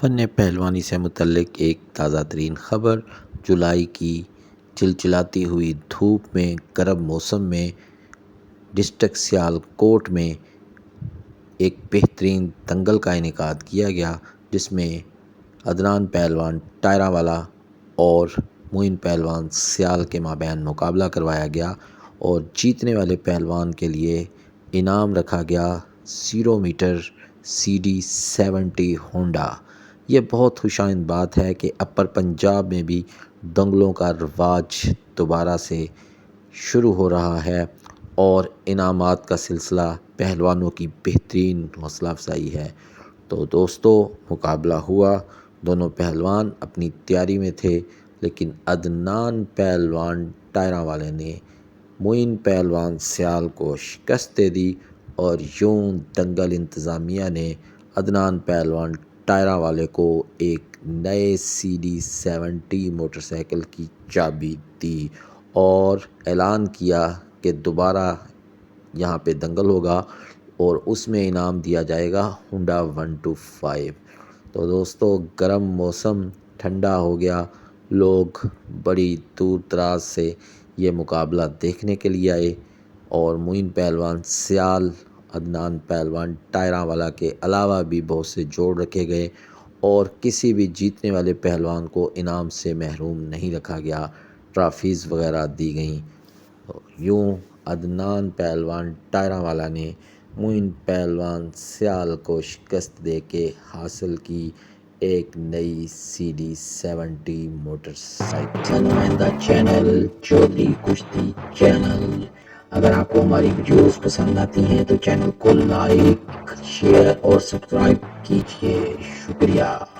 فن پہلوانی سے متعلق ایک تازہ ترین خبر۔ جولائی کی چلچلاتی ہوئی دھوپ میں گرم موسم میں ڈسٹرکٹ سیالکوٹ میں ایک بہترین دنگل کا انعقاد کیا گیا، جس میں عدنان پہلوان ٹائرہ والا اور معین پہلوان سیال کے مابین مقابلہ کروایا گیا اور جیتنے والے پہلوان کے لیے انعام رکھا گیا 0 میٹر CD70 ہونڈا۔ یہ بہت خوشائند بات ہے کہ اپر پنجاب میں بھی دنگلوں کا رواج دوبارہ سے شروع ہو رہا ہے اور انعامات کا سلسلہ پہلوانوں کی بہترین حوصلہ افزائی ہے۔ تو دوستو، مقابلہ ہوا، دونوں پہلوان اپنی تیاری میں تھے، لیکن عدنان پہلوان ٹائرہ والے نے معین پہلوان سیال کو شکست دے دی اور یوں دنگل انتظامیہ نے عدنان پہلوان ٹائرہ والے کو ایک نئے CD70 موٹر سائیکل کی چابی دی اور اعلان کیا کہ دوبارہ یہاں پہ دنگل ہوگا اور اس میں انعام دیا جائے گا ہونڈا 125۔ تو دوستو، گرم موسم ٹھنڈا ہو گیا، لوگ بڑی دور دراز سے یہ مقابلہ دیکھنے کے لیے آئے اور معین پہلوان سیال، عدنان پہلوان ٹائرہ والا کے علاوہ بھی بہت سے جوڑ رکھے گئے اور کسی بھی جیتنے والے پہلوان کو انعام سے محروم نہیں رکھا گیا، ٹرافیز وغیرہ دی گئیں۔ یوں عدنان پہلوان ٹائرہ والا نے معین پہلوان سیال کو شکست دے کے حاصل کی ایک نئی CD70 موٹر سائیکل۔ کا نمائندہ چینل چودھری کشتی چینل۔ اگر آپ کو ہماری ویڈیوز پسند آتی ہیں تو چینل کو لائک، شیئر اور سبسکرائب کیجیے۔ شکریہ۔